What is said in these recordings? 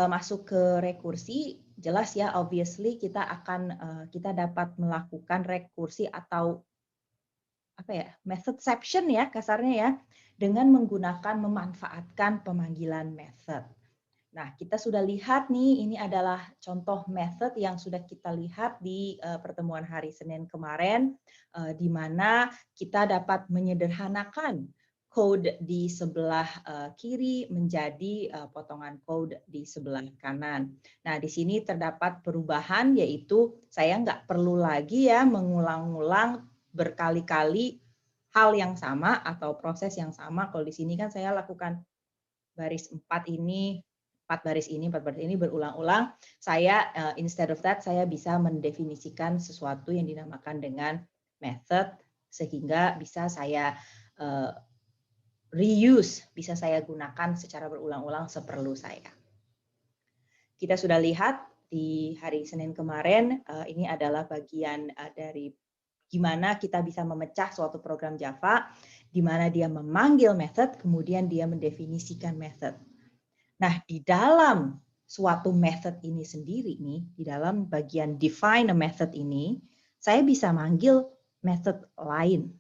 masuk ke rekursi, jelas ya, obviously kita dapat melakukan rekursi atau apa ya, methodception ya kasarnya ya, dengan menggunakan memanfaatkan pemanggilan method. Nah, kita sudah lihat nih, ini adalah contoh method yang sudah kita lihat di pertemuan hari Senin kemarin, di mana kita dapat menyederhanakan code di sebelah kiri menjadi potongan code di sebelah kanan. Nah, di sini terdapat perubahan, yaitu saya nggak perlu lagi ya mengulang-ulang berkali-kali hal yang sama atau proses yang sama. Kalau di sini kan saya lakukan baris 4 ini, 4 baris ini, 4 baris ini berulang-ulang. Saya instead of that, saya bisa mendefinisikan sesuatu yang dinamakan dengan method, sehingga bisa saya reuse, bisa saya gunakan secara berulang-ulang seperlu saya. Kita sudah lihat di hari Senin kemarin, ini adalah bagian dari gimana kita bisa memecah suatu program Java, di mana dia memanggil method, kemudian dia mendefinisikan method. Nah, di dalam suatu method ini sendiri nih, di dalam bagian define a method ini, saya bisa manggil method lain.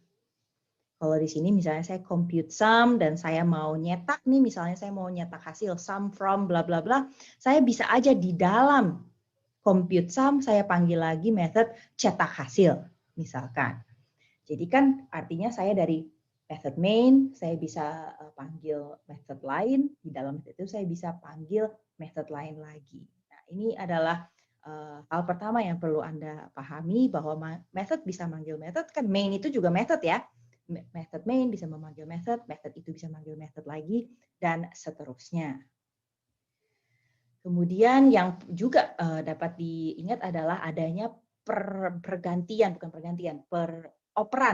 Kalau di sini misalnya saya compute sum dan saya mau nyetak nih, misalnya saya mau nyetak hasil sum from bla bla bla, saya bisa aja di dalam compute sum saya panggil lagi method cetak hasil misalkan. Jadi kan artinya saya dari method main, saya bisa panggil method lain, di dalam method itu saya bisa panggil method lain lagi. Nah, ini adalah hal pertama yang perlu Anda pahami, bahwa method bisa manggil method, kan main itu juga method ya. Method main bisa memanggil method, method itu bisa manggil method lagi, dan seterusnya. Kemudian yang juga dapat diingat adalah adanya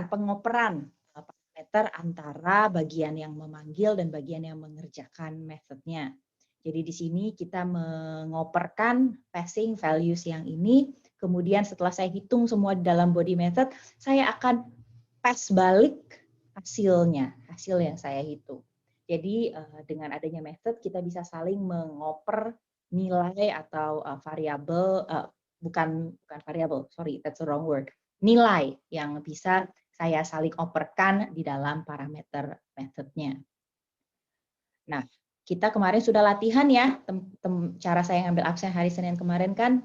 pengoperan parameter antara bagian yang memanggil dan bagian yang mengerjakan methodnya. Jadi di sini kita mengoperkan passing values yang ini, kemudian setelah saya hitung semua di dalam body method, saya akan pass balik hasilnya, hasil yang saya hitung. Jadi dengan adanya method kita bisa saling mengoper nilai atau variabel, bukan variabel, sorry, that's the wrong word, nilai yang bisa saya saling operkan di dalam parameter methodnya. Nah, kita kemarin sudah latihan ya, cara saya ngambil absen hari Senin kemarin kan,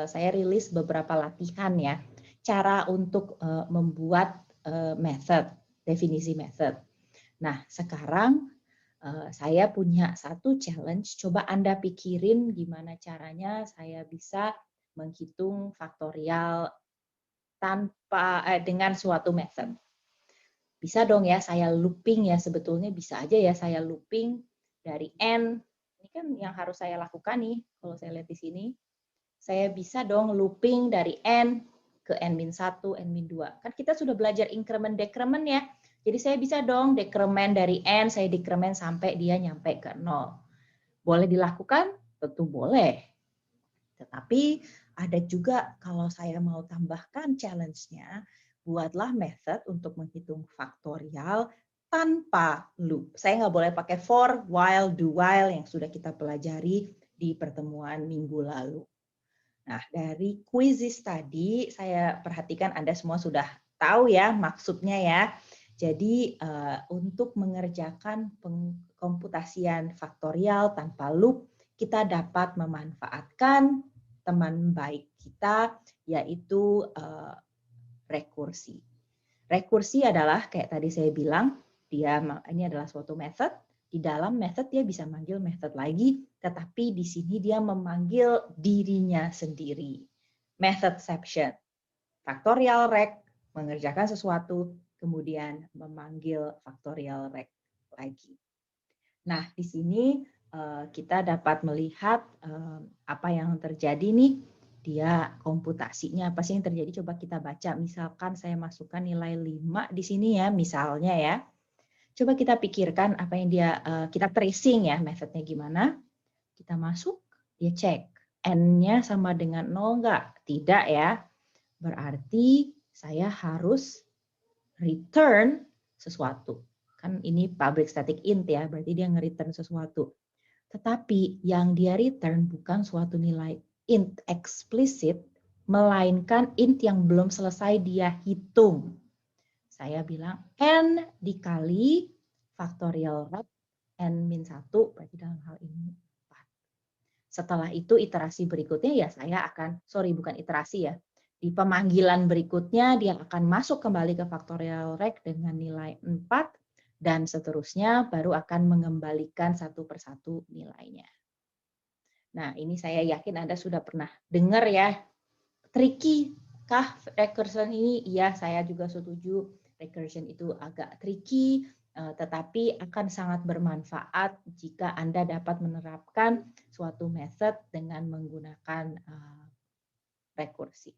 saya rilis beberapa latihan ya, cara untuk membuat method, definisi method. Nah, sekarang saya punya satu challenge, coba Anda pikirin gimana caranya saya bisa menghitung faktorial dengan suatu method. Bisa dong ya saya looping ya, sebetulnya bisa aja ya saya looping dari n, ini kan yang harus saya lakukan nih, kalau saya lihat di sini, saya bisa dong looping dari n ke n-1, n-2. Kan kita sudah belajar increment-decrement ya, jadi saya bisa dong decrement dari n, saya decrement sampai dia nyampe ke 0. Boleh dilakukan? Tentu boleh. Tetapi ada juga kalau saya mau tambahkan challenge-nya, buatlah method untuk menghitung faktorial tanpa loop. Saya nggak boleh pakai for, while, do while yang sudah kita pelajari di pertemuan minggu lalu. Nah, dari quizzes tadi, saya perhatikan Anda semua sudah tahu ya maksudnya ya. Jadi, untuk mengerjakan pengkomputasian faktorial tanpa loop, kita dapat memanfaatkan teman baik kita, yaitu rekursi. Rekursi adalah, kayak tadi saya bilang, ini adalah suatu method. Di dalam method dia bisa manggil method lagi, tetapi di sini dia memanggil dirinya sendiri. Methodception. Faktorial rec, mengerjakan sesuatu, kemudian memanggil faktorial rec lagi. Nah, di sini kita dapat melihat apa yang terjadi nih. Dia komputasinya apa sih yang terjadi, coba kita baca. Misalkan saya masukkan nilai 5 di sini ya, misalnya ya. Coba kita pikirkan apa yang kita tracing ya, metodenya gimana. Kita masuk, dia cek. N-nya sama dengan 0 enggak? Tidak ya. Berarti saya harus return sesuatu. Kan ini public static int ya, berarti dia nge-return sesuatu. Tetapi yang dia return bukan suatu nilai int eksplisit, melainkan int yang belum selesai dia hitung. Saya bilang n dikali faktorial rect n-1, berarti dalam hal ini 4. Setelah itu iterasi berikutnya ya saya akan, bukan iterasi ya, di pemanggilan berikutnya dia akan masuk kembali ke faktorial rect dengan nilai 4, dan seterusnya baru akan mengembalikan satu persatu nilainya. Nah, ini saya yakin Anda sudah pernah dengar ya. Tricky kah recursion ini? Iya, saya juga setuju. Recursion itu agak tricky, tetapi akan sangat bermanfaat jika Anda dapat menerapkan suatu method dengan menggunakan rekursi.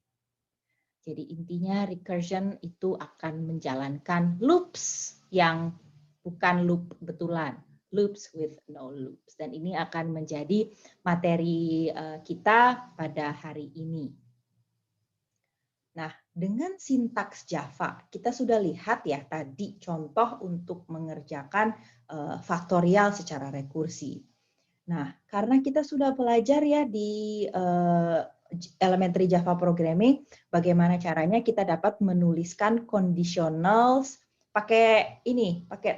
Jadi intinya recursion itu akan menjalankan loops yang bukan loop betulan, loops with no loops. Dan ini akan menjadi materi kita pada hari ini. Nah, dengan sintaks Java, kita sudah lihat ya tadi contoh untuk mengerjakan faktorial secara rekursi. Nah, karena kita sudah belajar ya di elementary Java programming, bagaimana caranya kita dapat menuliskan conditionals pakai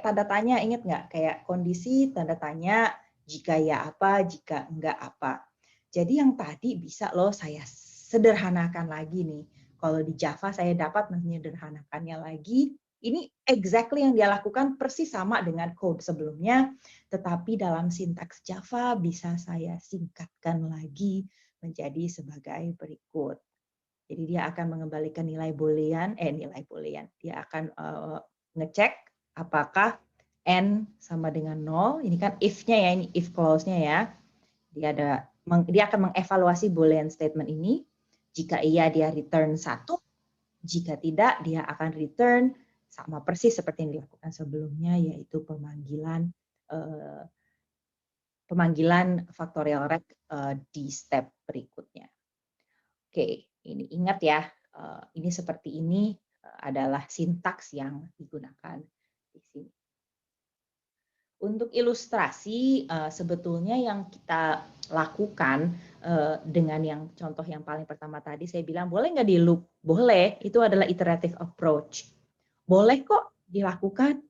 tanda tanya, ingat nggak? Kayak kondisi tanda tanya, jika ya apa, jika enggak apa. Jadi yang tadi bisa loh saya sederhanakan lagi nih. Kalau di Java saya dapat menyederhanakannya lagi. Ini exactly yang dia lakukan persis sama dengan code sebelumnya, tetapi dalam sintaks Java bisa saya singkatkan lagi menjadi sebagai berikut. Jadi dia akan mengembalikan nilai boolean. Dia akan ngecek apakah n sama dengan 0. Ini kan if-nya ya, ini if clause-nya ya. Dia akan mengevaluasi boolean statement ini. Jika iya dia return 1, jika tidak dia akan return sama persis seperti yang dilakukan sebelumnya, yaitu pemanggilan faktorial rect di step berikutnya. Oke, ini ingat ya, ini seperti ini adalah sintaks yang digunakan di sini. Untuk ilustrasi, sebetulnya yang kita lakukan dengan yang contoh yang paling pertama tadi, saya bilang boleh nggak di loop? Boleh, itu adalah iterative approach. Boleh kok dilakukan.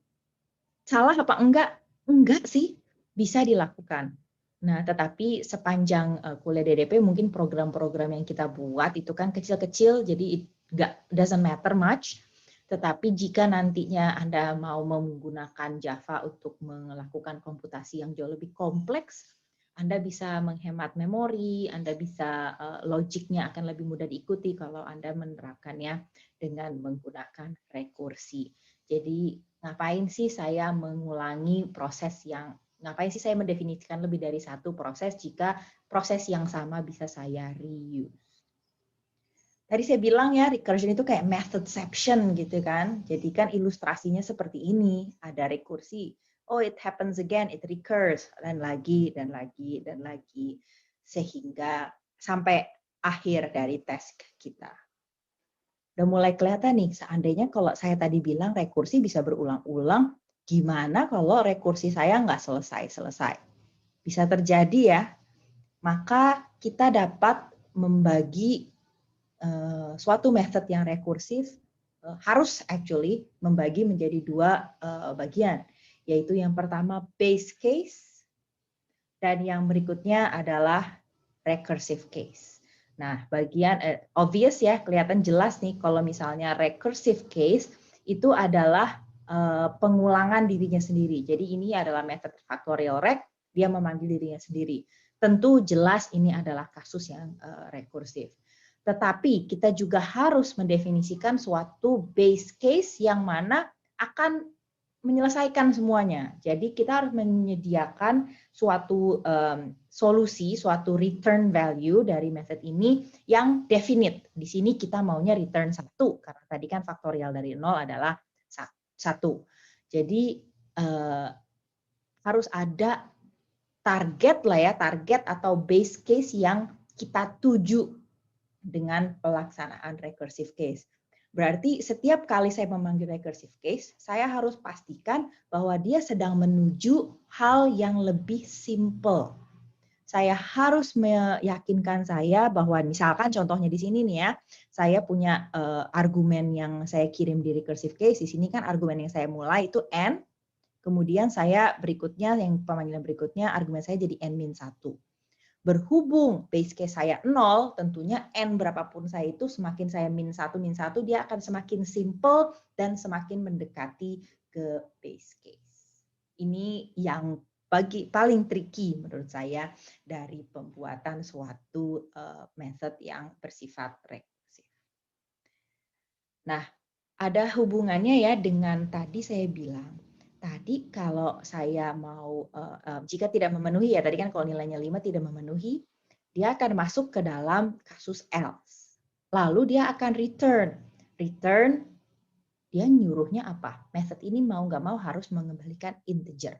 Salah apa enggak? Enggak sih, bisa dilakukan. Nah, tetapi sepanjang kuliah DDP mungkin program-program yang kita buat itu kan kecil-kecil, jadi doesn't matter much. Tetapi jika nantinya Anda mau menggunakan Java untuk melakukan komputasi yang jauh lebih kompleks, Anda bisa menghemat memori, Anda bisa logiknya akan lebih mudah diikuti kalau Anda menerapkannya dengan menggunakan rekursi. Jadi ngapain sih saya mendefinisikan lebih dari satu proses jika proses yang sama bisa saya reuse. Tadi saya bilang ya, recursion itu kayak methodception gitu kan. Jadi kan ilustrasinya seperti ini, ada rekursi. Oh, it happens again, it recurs, dan lagi, dan lagi, dan lagi. Sehingga sampai akhir dari task kita. Udah mulai kelihatan nih, seandainya kalau saya tadi bilang rekursi bisa berulang-ulang, gimana kalau rekursi saya nggak selesai-selesai? Bisa terjadi ya. Maka kita dapat membagi suatu method yang rekursif harus actually membagi menjadi dua bagian, yaitu yang pertama base case dan yang berikutnya adalah recursive case. Nah, bagian obvious ya, kelihatan jelas nih kalau misalnya recursive case itu adalah pengulangan dirinya sendiri. Jadi ini adalah method factorial rect, dia memanggil dirinya sendiri. Tentu jelas ini adalah kasus yang rekursif. Tetapi kita juga harus mendefinisikan suatu base case yang mana akan menyelesaikan semuanya. Jadi kita harus menyediakan suatu solusi, suatu return value dari method ini yang definite. Di sini kita maunya return 1, karena tadi kan faktorial dari 0 adalah 1. Jadi harus ada target lah ya, target atau base case yang kita tuju dengan pelaksanaan recursive case. Berarti setiap kali saya memanggil recursive case, saya harus pastikan bahwa dia sedang menuju hal yang lebih simple. Saya harus meyakinkan saya bahwa misalkan contohnya di sini nih ya, saya punya argumen yang saya kirim di recursive case, di sini kan argumen yang saya mulai itu n, kemudian saya berikutnya yang pemanggilan berikutnya argumen saya jadi n-1. Berhubung base case saya 0, tentunya n berapapun saya itu semakin saya min 1, dia akan semakin simple dan semakin mendekati ke base case. Ini yang paling tricky menurut saya dari pembuatan suatu method yang bersifat rekursif. Nah, ada hubungannya ya dengan tadi saya bilang. Tadi kalau saya mau, jika tidak memenuhi ya, tadi kan kalau nilainya 5 tidak memenuhi, dia akan masuk ke dalam kasus else. Lalu dia akan return. Return, dia nyuruhnya apa? Method ini mau nggak mau harus mengembalikan integer.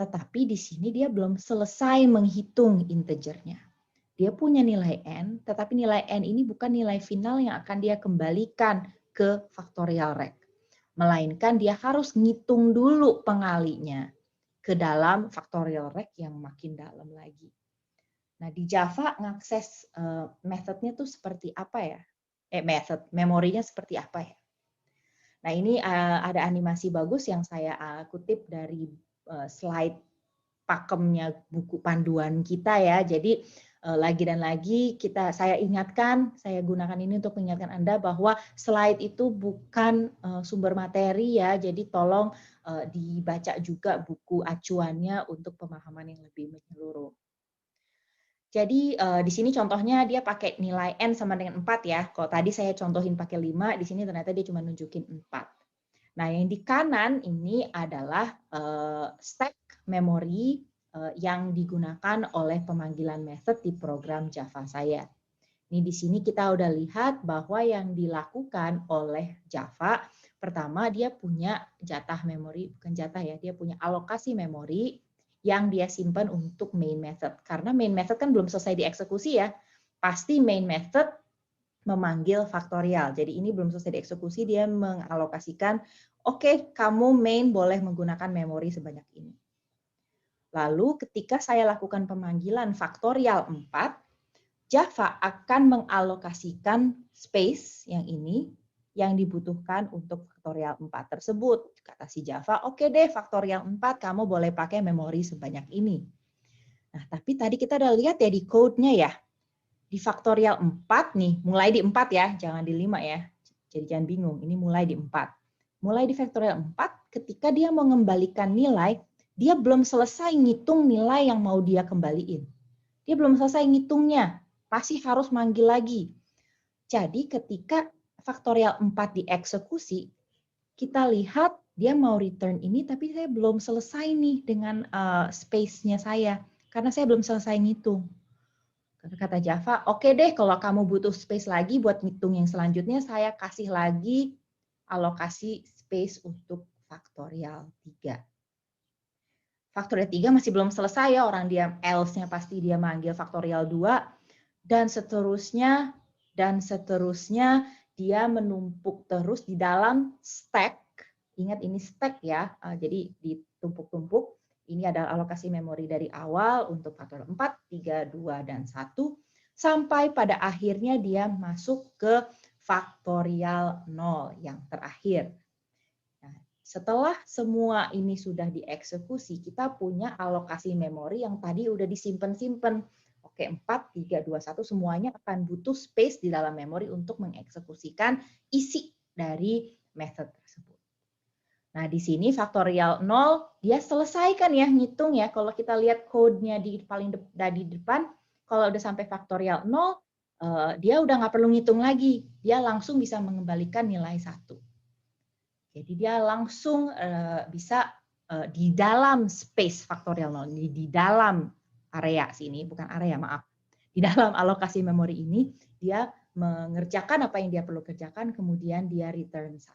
Tetapi di sini dia belum selesai menghitung integernya. Dia punya nilai n, tetapi nilai n ini bukan nilai final yang akan dia kembalikan ke factorial rect. Melainkan dia harus ngitung dulu pengalinya ke dalam factorial rect yang makin dalam lagi. Nah, di Java ngakses methodnya tuh seperti apa ya? Memorinya seperti apa ya? Nah, ini ada animasi bagus yang saya kutip dari slide pakemnya buku panduan kita ya. Jadi lagi dan lagi saya ingatkan, saya gunakan ini untuk mengingatkan Anda bahwa slide itu bukan sumber materi ya. Jadi tolong dibaca juga buku acuannya untuk pemahaman yang lebih menyeluruh. Jadi di sini contohnya dia pakai nilai n sama dengan 4 ya. Kalau tadi saya contohin pakai 5, di sini ternyata dia cuma nunjukin 4. Nah, yang di kanan ini adalah stack memori yang digunakan oleh pemanggilan method di program Java saya. Ini di sini kita udah lihat bahwa yang dilakukan oleh Java, pertama dia punya jatah memori, bukan jatah ya, dia punya alokasi memori yang dia simpan untuk main method. Karena main method kan belum selesai dieksekusi ya. Pasti main method memanggil faktorial. Jadi ini belum selesai dieksekusi, dia mengalokasikan, oke, kamu main boleh menggunakan memori sebanyak ini. Lalu ketika saya lakukan pemanggilan faktorial 4, Java akan mengalokasikan space yang ini yang dibutuhkan untuk faktorial 4 tersebut. Kata si Java, oke deh faktorial 4 kamu boleh pakai memori sebanyak ini. Nah, tapi tadi kita udah lihat ya di code-nya ya. Di faktorial 4 nih, mulai di 4 ya, jangan di 5 ya. Jadi jangan bingung, ini mulai di 4. Mulai di faktorial 4, ketika dia mau mengembalikan nilai, dia belum selesai ngitung nilai yang mau dia kembaliin. Dia belum selesai ngitungnya, masih harus manggil lagi. Jadi ketika faktorial 4 dieksekusi, kita lihat dia mau return ini, tapi saya belum selesai nih dengan space-nya saya, karena saya belum selesai ngitung. Kata Java, oke deh kalau kamu butuh space lagi buat ngitung yang selanjutnya, saya kasih lagi alokasi space untuk faktorial 3. Faktorial 3 masih belum selesai ya, orang dia else-nya pasti dia manggil faktorial 2, dan seterusnya dia menumpuk terus di dalam stack. Ingat ini stack ya, jadi ditumpuk-tumpuk. Ini adalah alokasi memori dari awal untuk faktorial 4, 3, 2, dan 1, sampai pada akhirnya dia masuk ke faktorial 0 yang terakhir. Nah, setelah semua ini sudah dieksekusi, kita punya alokasi memori yang tadi udah disimpan-simpan. Oke, 4, 3, 2, 1 semuanya akan butuh space di dalam memori untuk mengeksekusikan isi dari method tersebut. Nah, di sini faktorial 0, dia selesaikan ya, ngitung ya. Kalau kita lihat code-nya di depan, kalau udah sampai faktorial 0, dia udah nggak perlu ngitung lagi. Dia langsung bisa mengembalikan nilai 1. Jadi dia langsung bisa di dalam space faktorial 0, di dalam area sini, bukan area, maaf. Di dalam alokasi memori ini, dia mengerjakan apa yang dia perlu kerjakan, kemudian dia return 1.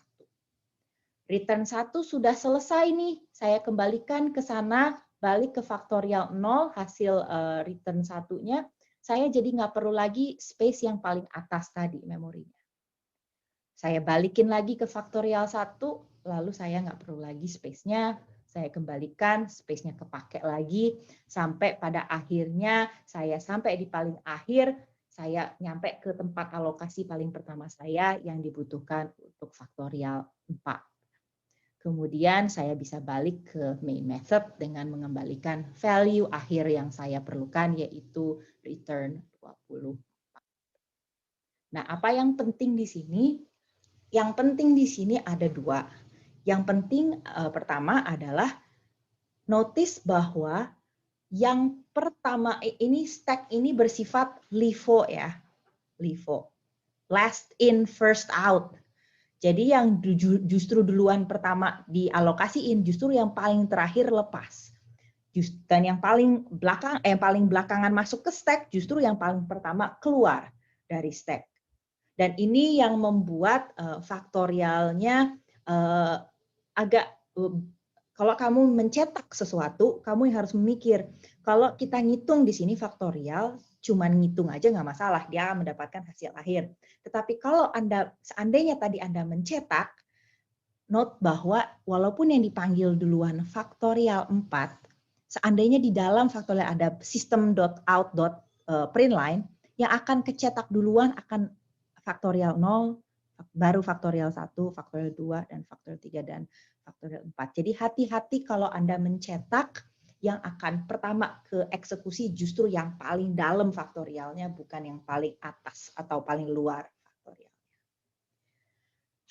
Return 1 sudah selesai nih, saya kembalikan ke sana, balik ke faktorial 0, hasil return 1-nya, saya jadi nggak perlu lagi space yang paling atas tadi memorinya. Saya balikin lagi ke faktorial 1, lalu saya nggak perlu lagi space-nya, saya kembalikan, space-nya kepake lagi, sampai pada akhirnya saya sampai di paling akhir, saya nyampe ke tempat alokasi paling pertama saya yang dibutuhkan untuk faktorial 4. Kemudian saya bisa balik ke main method dengan mengembalikan value akhir yang saya perlukan, yaitu return 20. Nah, apa yang penting di sini? Yang penting di sini ada 2. Yang penting pertama adalah notice bahwa yang pertama ini stack ini bersifat LIFO ya. LIFO. Last in first out. Jadi yang justru duluan pertama dialokasiin justru yang paling terakhir lepas. Dan yang paling belakangan masuk ke stack justru yang paling pertama keluar dari stack. Dan ini yang membuat faktorialnya agak, kalau kamu mencetak sesuatu, kamu yang harus memikir. Kalau kita ngitung di sini faktorial, cuman ngitung aja nggak masalah, dia akan mendapatkan hasil akhir. Tetapi kalau seandainya tadi Anda mencetak, note bahwa walaupun yang dipanggil duluan faktorial 4, seandainya di dalam faktorial ada system.out.println, yang akan kecetak duluan akan faktorial 0, baru faktorial 1, faktorial 2, dan faktorial 3, dan faktorial 4. Jadi hati-hati kalau Anda mencetak, yang akan pertama ke eksekusi justru yang paling dalam faktorialnya, bukan yang paling atas atau paling luar faktorial.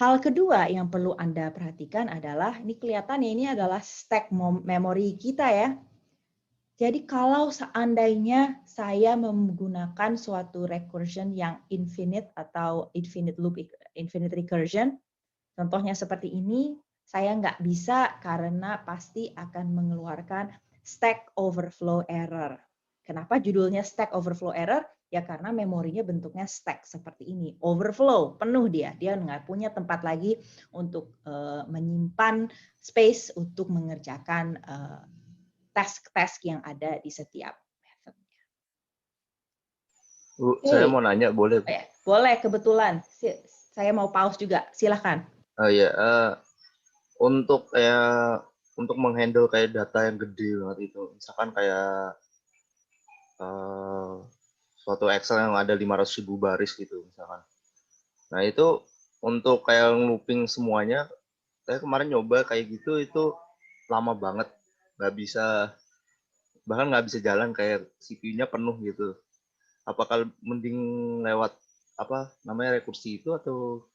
Hal kedua yang perlu Anda perhatikan adalah, ini kelihatannya ini adalah stack memori kita ya. Jadi kalau seandainya saya menggunakan suatu recursion yang infinite atau infinite loop, infinite recursion, contohnya seperti ini, saya nggak bisa karena pasti akan mengeluarkan stack overflow error. Kenapa judulnya stack overflow error? Ya karena memorinya bentuknya stack seperti ini. Overflow, penuh dia. Dia nggak punya tempat lagi untuk menyimpan space untuk mengerjakan task-task yang ada di setiap methodnya. Bu, saya mau nanya, boleh? Oh, ya. Boleh, kebetulan. Saya mau pause juga. Silahkan. Oh ya, untuk menghandle kayak data yang gede banget itu, misalkan kayak suatu Excel yang ada 500.000 baris gitu misalkan. Nah itu untuk kayak looping semuanya, saya kemarin nyoba kayak gitu, itu lama banget, bahkan nggak bisa jalan, kayak CPU-nya penuh gitu. Apakah mending lewat apa namanya rekursi itu atau?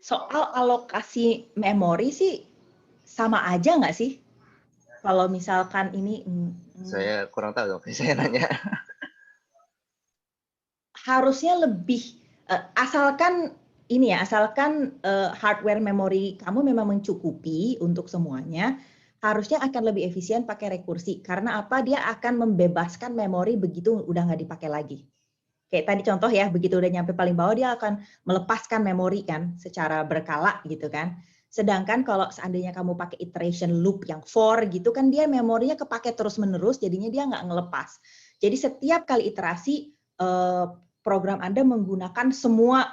Soal alokasi memori sih sama aja nggak sih? Kalau misalkan ini Saya kurang tahu dong, saya nanya. harusnya lebih asalkan ini ya, asalkan hardware memori kamu memang mencukupi untuk semuanya, harusnya akan lebih efisien pakai rekursi. Karena apa? Dia akan membebaskan memori begitu udah nggak dipakai lagi. Kayak tadi contoh ya, begitu udah nyampe paling bawah dia akan melepaskan memori kan secara berkala gitu kan. Sedangkan kalau seandainya kamu pakai iteration loop yang for gitu kan, dia memorinya kepake terus-menerus, jadinya dia nggak ngelepas. Jadi setiap kali iterasi program Anda menggunakan semua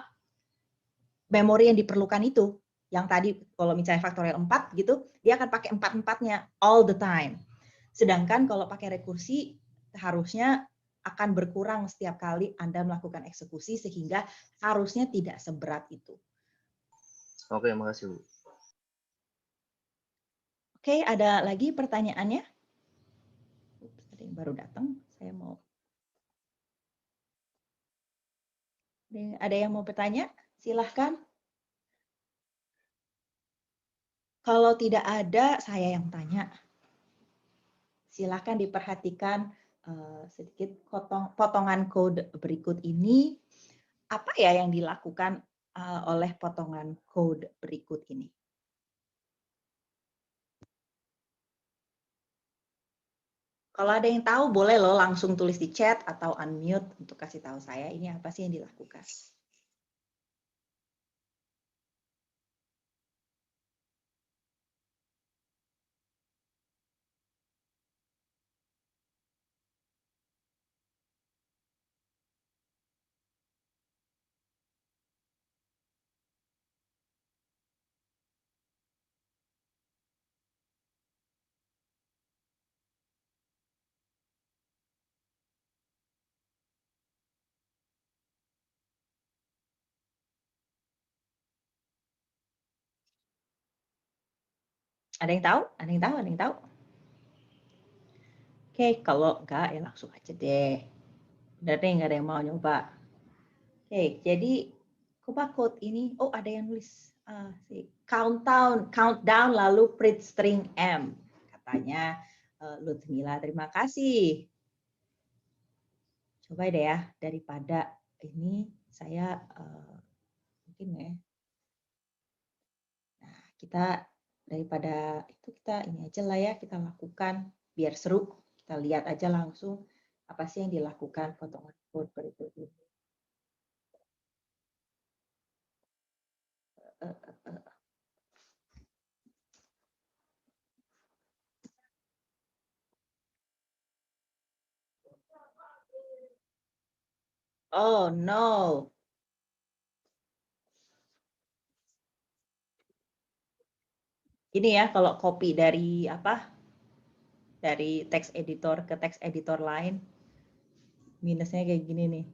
memori yang diperlukan itu. Yang tadi kalau misalnya faktorial 4 gitu, dia akan pakai 4-4-nya all the time. Sedangkan kalau pakai rekursi harusnya akan berkurang setiap kali Anda melakukan eksekusi sehingga harusnya tidak seberat itu. Oke, makasih Bu. Oke, ada lagi pertanyaannya? Ada yang baru datang, saya mau. Ada yang mau bertanya? Silahkan. Kalau tidak ada, saya yang tanya. Silahkan diperhatikan sedikit potongan kode berikut ini. Apa ya yang dilakukan oleh potongan kode berikut ini? Kalau ada yang tahu, boleh loh langsung tulis di chat atau unmute untuk kasih tahu saya ini apa sih yang dilakukan. Ada yang tahu? Ada yang tahu? Ada yang tahu? Oke, kalau enggak ya langsung aja deh. Udah deh, nggak ada yang mau nyoba. Oke, jadi Kupa Code ini, oh ada yang nulis countdown lalu print string M. Katanya Ludmila, terima kasih. Coba deh ya, daripada ini saya mungkin ya. Nah, kita daripada itu kita ini aja lah ya, kita lakukan biar seru. Kita lihat aja langsung apa sih yang dilakukan potongan code berikut ini. Oh no. Ini ya kalau copy dari apa? Dari text editor ke text editor lain. Minusnya kayak gini nih.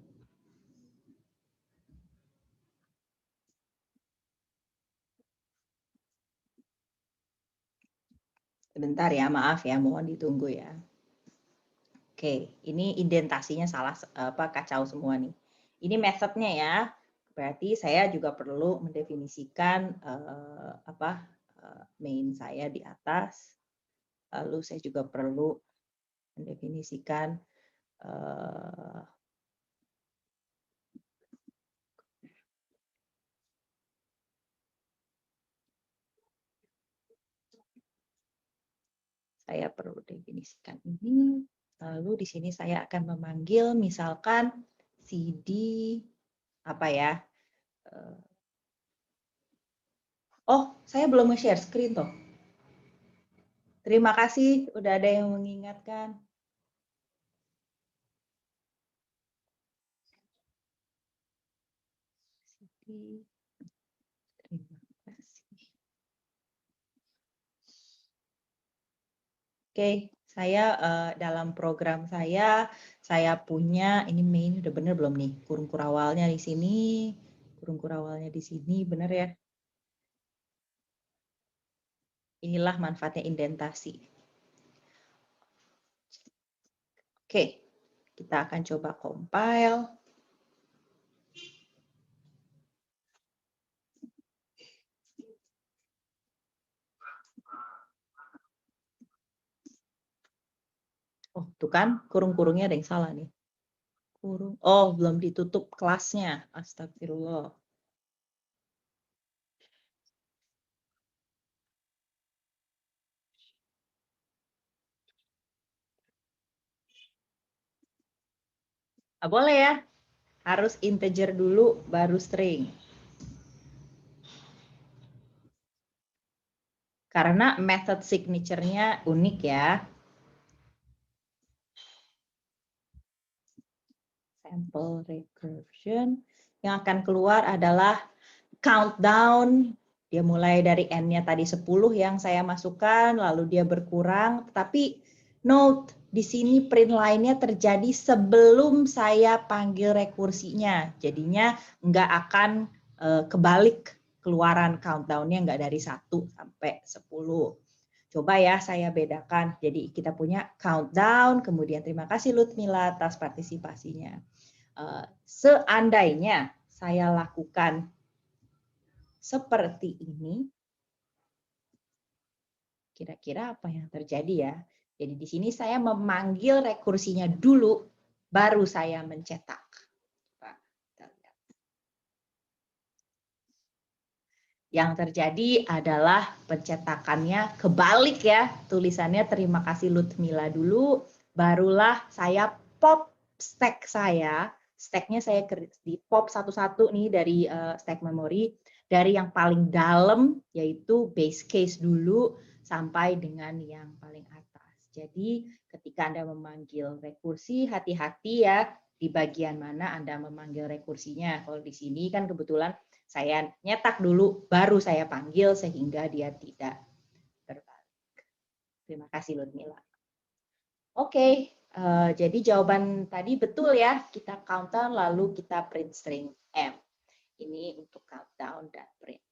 Sebentar ya, maaf ya, mohon ditunggu ya. Oke, ini indentasinya salah apa kacau semua nih. Ini methodnya ya. Berarti saya juga perlu mendefinisikan main saya di atas. Lalu saya juga perlu mendefinisikan saya perlu definisikan ini. Lalu di sini saya akan memanggil misalkan CD apa ya? Oh, saya belum nge-share screen toh. Terima kasih udah ada yang mengingatkan. Terima kasih. Oke, saya dalam program saya punya ini main udah bener belum nih? Kurung kurawalnya di sini, kurung kurawalnya di sini, bener ya? Inilah manfaatnya indentasi. Oke, kita akan coba compile. Oh, tuh kan kurung-kurungnya ada yang salah nih. Kurung. Oh, belum ditutup kelasnya. Astagfirullah. Boleh ya. Harus integer dulu baru string. Karena method signature-nya unik ya. Sample recursion. Yang akan keluar adalah countdown. Dia mulai dari n-nya tadi 10 yang saya masukkan, lalu dia berkurang. Tapi note, di sini print line-nya terjadi sebelum saya panggil rekursinya. Jadinya nggak akan kebalik keluaran countdown-nya nggak dari 1 sampai 10. Coba ya saya bedakan. Jadi kita punya countdown, kemudian terima kasih Ludmila atas partisipasinya. Seandainya saya lakukan seperti ini, kira-kira apa yang terjadi ya? Jadi di sini saya memanggil rekursinya dulu, baru saya mencetak. Yang terjadi adalah pencetakannya kebalik ya. Tulisannya terima kasih Ludmila dulu, barulah saya pop stack saya. Stacknya saya di pop satu-satu nih dari stack memory. Dari yang paling dalam, yaitu base case dulu, sampai dengan yang paling atas. Jadi ketika Anda memanggil rekursi, hati-hati ya di bagian mana Anda memanggil rekursinya. Kalau di sini kan kebetulan saya nyetak dulu, baru saya panggil sehingga dia tidak terbalik. Terima kasih Ludmila. Oke, jadi jawaban tadi betul ya, kita countdown lalu kita print string M. Ini untuk countdown dan print.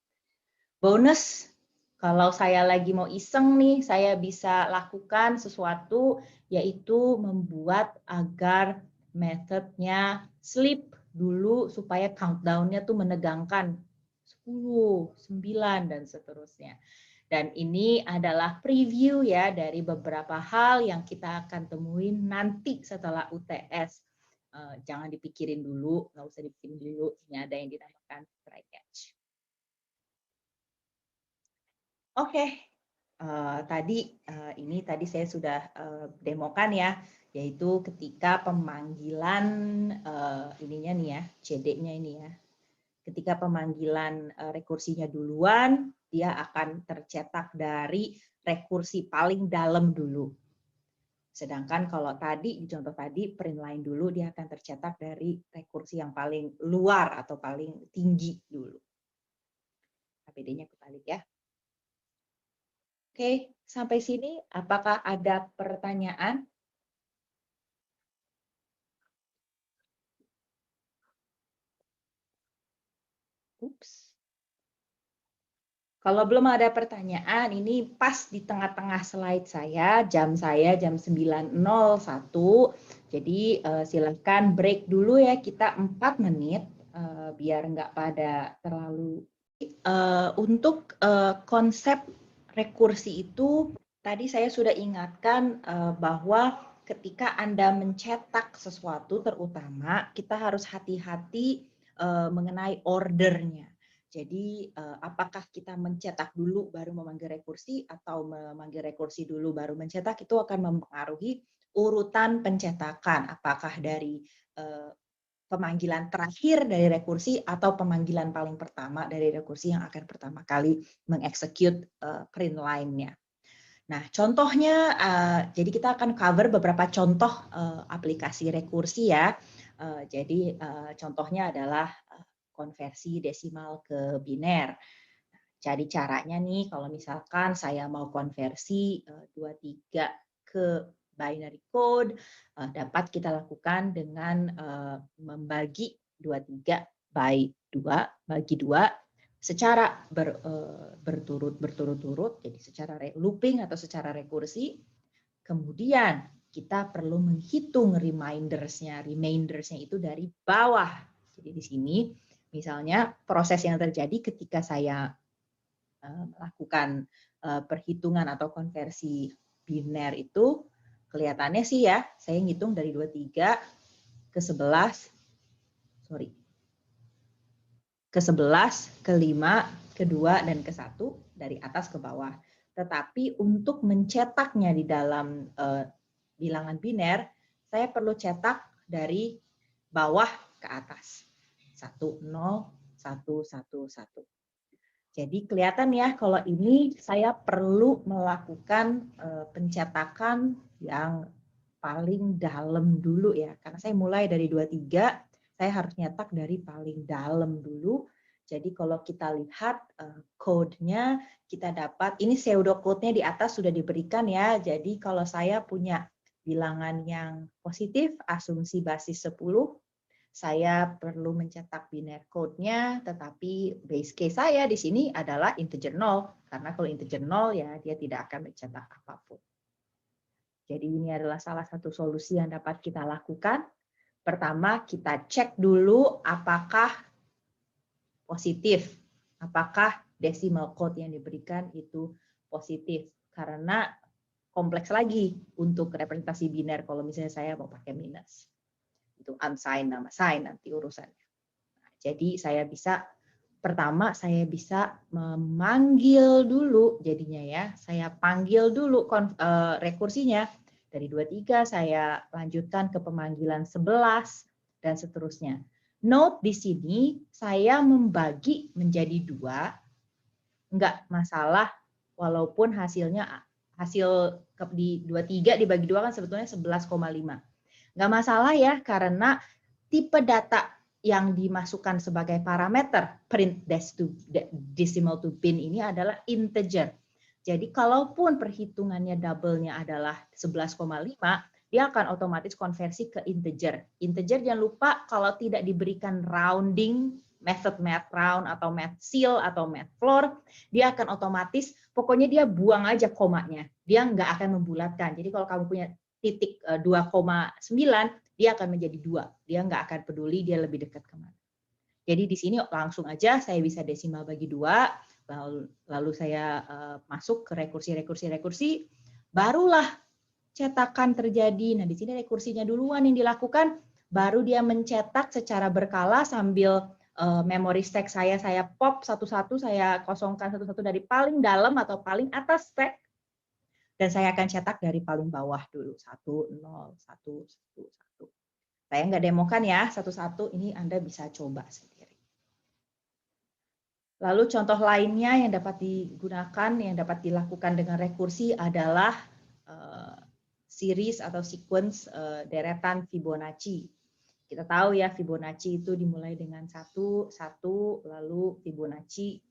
Bonus, Kalau saya lagi mau iseng nih, saya bisa lakukan sesuatu yaitu membuat agar methodnya sleep dulu supaya countdown-nya tuh menegangkan 10, 9, dan seterusnya. Dan ini adalah preview ya dari beberapa hal yang kita akan temuin nanti setelah UTS. Jangan dipikirin dulu, nggak usah dipikirin dulu. Ini ada yang dinamakan try catch. Oke, ini tadi saya sudah demokan ya, yaitu ketika pemanggilan ininya nih ya, CD-nya ini ya. Ketika pemanggilan rekursinya duluan, dia akan tercetak dari rekursi paling dalam dulu. Sedangkan kalau tadi, di contoh tadi, print line dulu, dia akan tercetak dari rekursi yang paling luar atau paling tinggi dulu. APD-nya kebalik ya. Oke, sampai sini apakah ada pertanyaan? Ups. Kalau belum ada pertanyaan, ini pas di tengah-tengah slide saya jam 9:01. Jadi silakan break dulu ya, kita 4 menit biar nggak pada terlalu. Untuk konsep rekursi itu, tadi saya sudah ingatkan bahwa ketika Anda mencetak sesuatu, terutama kita harus hati-hati mengenai ordernya. Jadi apakah kita mencetak dulu baru memanggil rekursi atau memanggil rekursi dulu baru mencetak, itu akan mempengaruhi urutan pencetakan. Apakah dari pemanggilan terakhir dari rekursi atau pemanggilan paling pertama dari rekursi yang akan pertama kali mengeksekut print line-nya. Nah, contohnya, jadi kita akan cover beberapa contoh aplikasi rekursi ya. Jadi contohnya adalah konversi desimal ke biner. Jadi caranya nih, kalau misalkan saya mau konversi 23 ke binary code, dapat kita lakukan dengan membagi 23 by 2, bagi 2, secara berturut-turut, jadi secara looping atau secara rekursi. Kemudian kita perlu menghitung remaindersnya itu dari bawah. Jadi di sini, misalnya proses yang terjadi ketika saya melakukan perhitungan atau konversi biner itu, kelihatannya sih ya, saya ngitung dari 23 ke 11, ke 11, ke 5, ke 2, dan ke 1, dari atas ke bawah. Tetapi untuk mencetaknya di dalam bilangan biner, saya perlu cetak dari bawah ke atas. 1, 0, 1, 1, 1. Jadi kelihatan ya, kalau ini saya perlu melakukan pencetakan yang paling dalam dulu ya. Karena saya mulai dari 23, saya harus nyetak dari paling dalam dulu. Jadi kalau kita lihat code-nya, kita dapat, ini pseudo code-nya di atas sudah diberikan ya. Jadi kalau saya punya bilangan yang positif, asumsi basis 10, saya perlu mencetak binary code-nya, tetapi base case saya di sini adalah integer 0, karena kalau integer 0 ya dia tidak akan mencetak apapun. Jadi ini adalah salah satu solusi yang dapat kita lakukan. Pertama, kita cek dulu apakah positif, apakah decimal code yang diberikan itu positif, karena kompleks lagi untuk representasi biner kalau misalnya saya mau pakai minus. Itu unsigned nama sign nanti urusannya. Nah, jadi saya bisa, pertama saya bisa memanggil dulu jadinya ya, saya panggil dulu rekursinya, dari 23 saya lanjutkan ke pemanggilan 11 dan seterusnya. Note di sini saya membagi menjadi 2, enggak masalah walaupun hasil di 23 dibagi 2 kan sebetulnya 11,5. Nggak masalah ya, karena tipe data yang dimasukkan sebagai parameter print decimal to bin ini adalah integer. Jadi kalaupun perhitungannya double-nya adalah 11,5, dia akan otomatis konversi ke integer. Integer jangan lupa kalau tidak diberikan rounding, method math round atau math seal atau math floor, dia akan otomatis, pokoknya dia buang aja komanya. Dia nggak akan membulatkan. Jadi kalau kamu punya titik 2,9, dia akan menjadi 2. Dia nggak akan peduli dia lebih dekat kemana. Jadi di sini langsung aja saya bisa desimal bagi 2, lalu saya masuk ke rekursi, barulah cetakan terjadi. Nah, di sini rekursinya duluan yang dilakukan, baru dia mencetak secara berkala sambil memory stack saya pop satu-satu, saya kosongkan satu-satu dari paling dalam atau paling atas stack, dan saya akan cetak dari paling bawah dulu, 1, 0, 1, 1, 1. Saya nggak demokan ya, satu-satu, ini Anda bisa coba sendiri. Lalu contoh lainnya yang dapat digunakan, yang dapat dilakukan dengan rekursi adalah series atau sequence deretan Fibonacci. Kita tahu ya Fibonacci itu dimulai dengan 1, lalu Fibonacci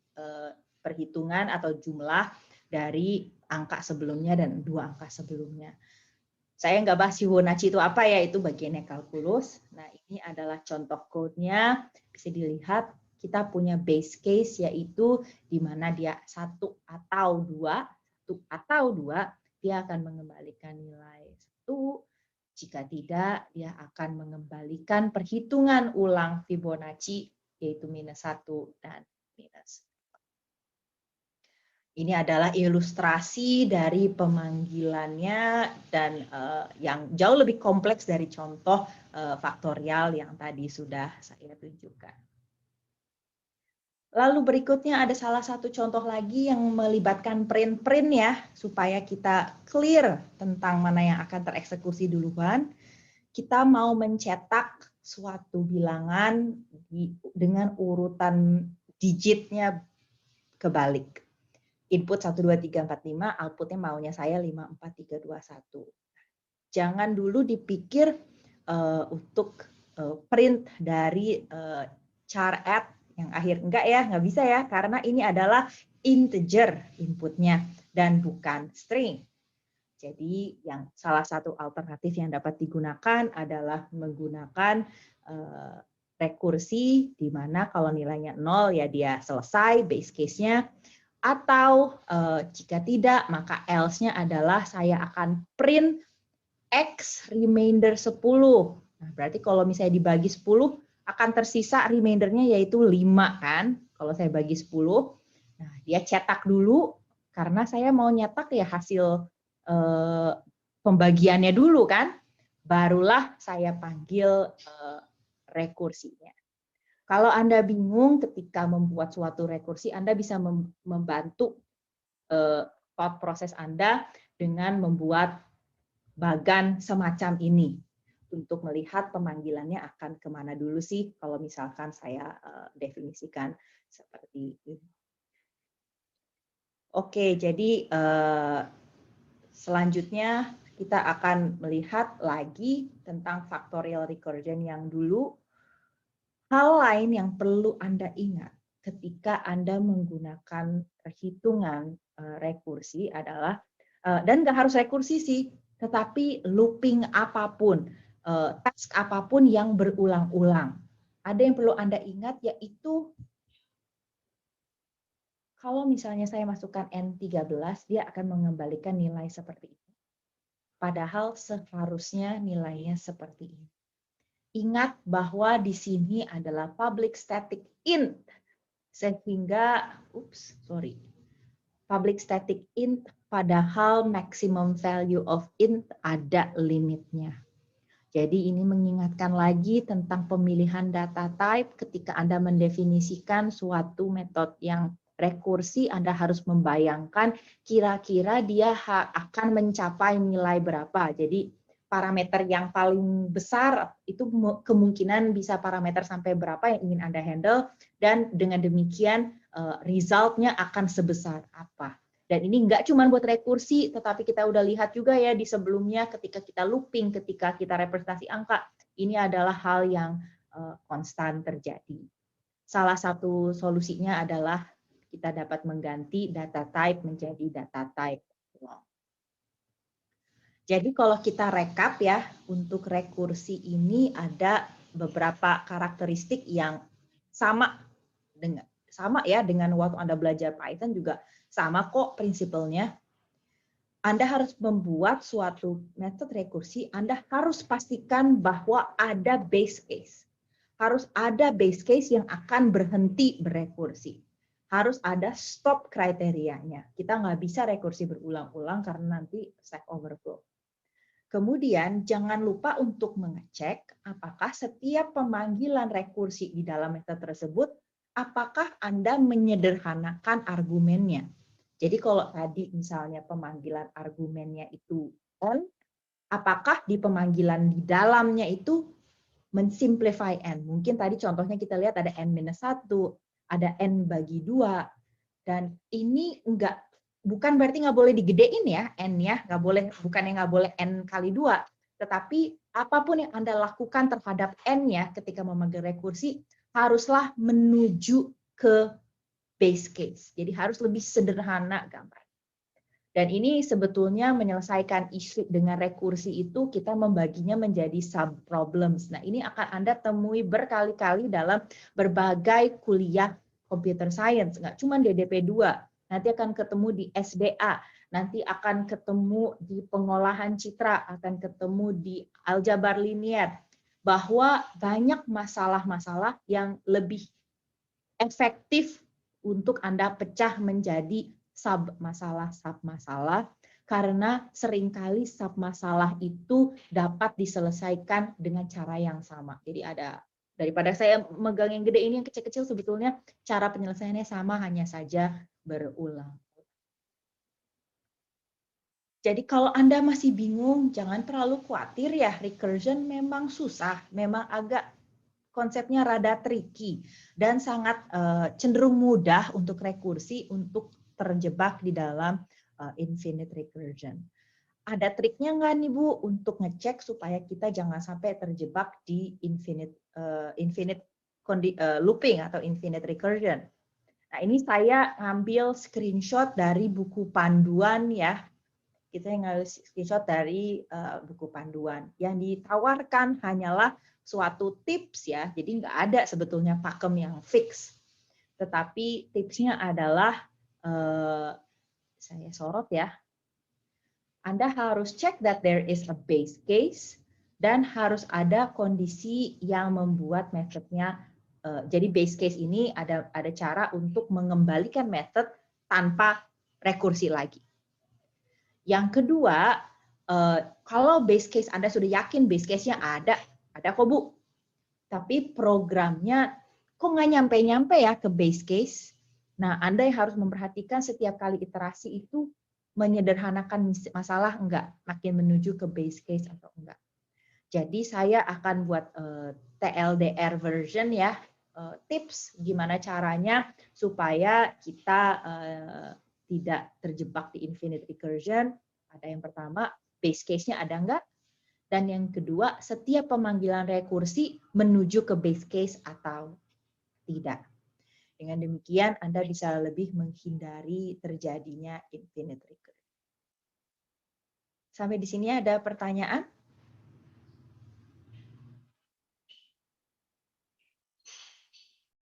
perhitungan atau jumlah dari angka sebelumnya dan 2 angka sebelumnya. Saya nggak bahas Fibonacci itu apa ya, itu bagiannya kalkulus. Nah, ini adalah contoh code-nya. Bisa dilihat kita punya base case yaitu di mana dia 1 atau 2, dia akan mengembalikan nilai 1. Jika tidak, dia akan mengembalikan perhitungan ulang Fibonacci, yaitu -1 dan minus. Ini adalah ilustrasi dari pemanggilannya dan yang jauh lebih kompleks dari contoh faktorial yang tadi sudah saya tunjukkan. Lalu berikutnya ada salah satu contoh lagi yang melibatkan print ya, supaya kita clear tentang mana yang akan tereksekusi duluan. Kita mau mencetak suatu bilangan dengan urutan digitnya kebalik. Input 1, 2, 3, 4, 5, outputnya maunya saya 5, 4, 3, 2, 1. Jangan dulu dipikir untuk print dari char add yang akhir. Nggak bisa ya, karena ini adalah integer inputnya dan bukan string. Jadi yang salah satu alternatif yang dapat digunakan adalah menggunakan rekursi, di mana kalau nilainya 0 ya dia selesai base case-nya, atau jika tidak maka else-nya adalah saya akan print X remainder 10. Nah, berarti kalau misalnya dibagi 10 akan tersisa remainder-nya yaitu 5 kan. Kalau saya bagi 10, nah dia cetak dulu karena saya mau nyetak ya hasil pembagiannya dulu kan, barulah saya panggil rekursinya. Kalau Anda bingung ketika membuat suatu rekursi, Anda bisa membantu thought proses Anda dengan membuat bagan semacam ini untuk melihat pemanggilannya akan kemana dulu sih kalau misalkan saya definisikan seperti ini. Oke, jadi selanjutnya kita akan melihat lagi tentang factorial recursion yang dulu. Hal lain yang perlu Anda ingat ketika Anda menggunakan perhitungan rekursi adalah, dan nggak harus rekursi sih, tetapi looping apapun, task apapun yang berulang-ulang. Ada yang perlu Anda ingat yaitu kalau misalnya saya masukkan N13, dia akan mengembalikan nilai seperti ini. Padahal seharusnya nilainya seperti ini. Ingat bahwa di sini adalah public static int, sehingga, public static int, padahal maximum value of int ada limitnya. Jadi ini mengingatkan lagi tentang pemilihan data type ketika Anda mendefinisikan suatu metode yang rekursi, Anda harus membayangkan kira-kira dia akan mencapai nilai berapa. Jadi parameter yang paling besar itu kemungkinan bisa parameter sampai berapa yang ingin Anda handle, dan dengan demikian result-nya akan sebesar apa. Dan ini nggak cuma buat rekursi, tetapi kita udah lihat juga ya di sebelumnya ketika kita looping, ketika kita representasi angka, ini adalah hal yang konstan terjadi. Salah satu solusinya adalah kita dapat mengganti data type menjadi data type long. Jadi kalau kita rekap ya, untuk rekursi ini ada beberapa karakteristik yang sama sama ya dengan waktu Anda belajar Python juga sama kok prinsipalnya. Anda harus membuat suatu metode rekursi, Anda harus pastikan bahwa ada base case. Harus ada base case yang akan berhenti berekursi. Harus ada stop kriterianya. Kita nggak bisa rekursi berulang-ulang karena nanti Stack Overflow. Kemudian jangan lupa untuk mengecek apakah setiap pemanggilan rekursi di dalam metode tersebut, apakah Anda menyederhanakan argumennya. Jadi kalau tadi misalnya pemanggilan argumennya itu n, apakah di pemanggilan di dalamnya itu mensimplify n. Mungkin tadi contohnya kita lihat ada n-1, ada n bagi 2, dan ini bukan berarti nggak boleh digedein ya n-nya, bukannya nggak boleh n kali 2, tetapi apapun yang Anda lakukan terhadap n-nya ketika memanggil rekursi haruslah menuju ke base case. Jadi harus lebih sederhana gambar. Dan ini sebetulnya menyelesaikan isu dengan rekursi itu kita membaginya menjadi sub problems. Nah, ini akan Anda temui berkali-kali dalam berbagai kuliah computer science, nggak cuma DDP 2, nanti akan ketemu di SBA, nanti akan ketemu di pengolahan citra, akan ketemu di aljabar linier, bahwa banyak masalah-masalah yang lebih efektif untuk Anda pecah menjadi sub-masalah karena seringkali sub-masalah itu dapat diselesaikan dengan cara yang sama. Jadi daripada saya megang yang gede ini yang kecil-kecil, sebetulnya cara penyelesaiannya sama, hanya saja berulang. Jadi kalau Anda masih bingung, jangan terlalu khawatir ya, recursion memang susah, memang agak konsepnya rada tricky dan sangat cenderung mudah untuk rekursi untuk terjebak di dalam infinite recursion. Ada triknya nggak nih Bu untuk ngecek supaya kita jangan sampai terjebak di infinite looping atau infinite recursion? Nah, ini saya ngambil screenshot dari buku panduan ya. Kita ngambil screenshot dari buku panduan. Yang ditawarkan hanyalah suatu tips ya, jadi nggak ada sebetulnya pakem yang fix. Tetapi tipsnya adalah, saya sorot ya, Anda harus check that there is a base case, dan harus ada kondisi yang membuat metodenya, jadi base case ini ada cara untuk mengembalikan metode tanpa rekursi lagi. Yang kedua, kalau base case Anda sudah yakin base case-nya ada kok Bu, tapi programnya kok nggak nyampe-nyampe ya ke base case. Nah, Anda yang harus memperhatikan setiap kali iterasi itu menyederhanakan masalah enggak, makin menuju ke base case atau enggak. Jadi saya akan buat TLDR version ya, tips gimana caranya supaya kita tidak terjebak di infinite recursion. Ada yang pertama, base case-nya ada enggak? Dan yang kedua, setiap pemanggilan rekursi menuju ke base case atau tidak. Dengan demikian, Anda bisa lebih menghindari terjadinya infinite recursion. Sampai di sini ada pertanyaan?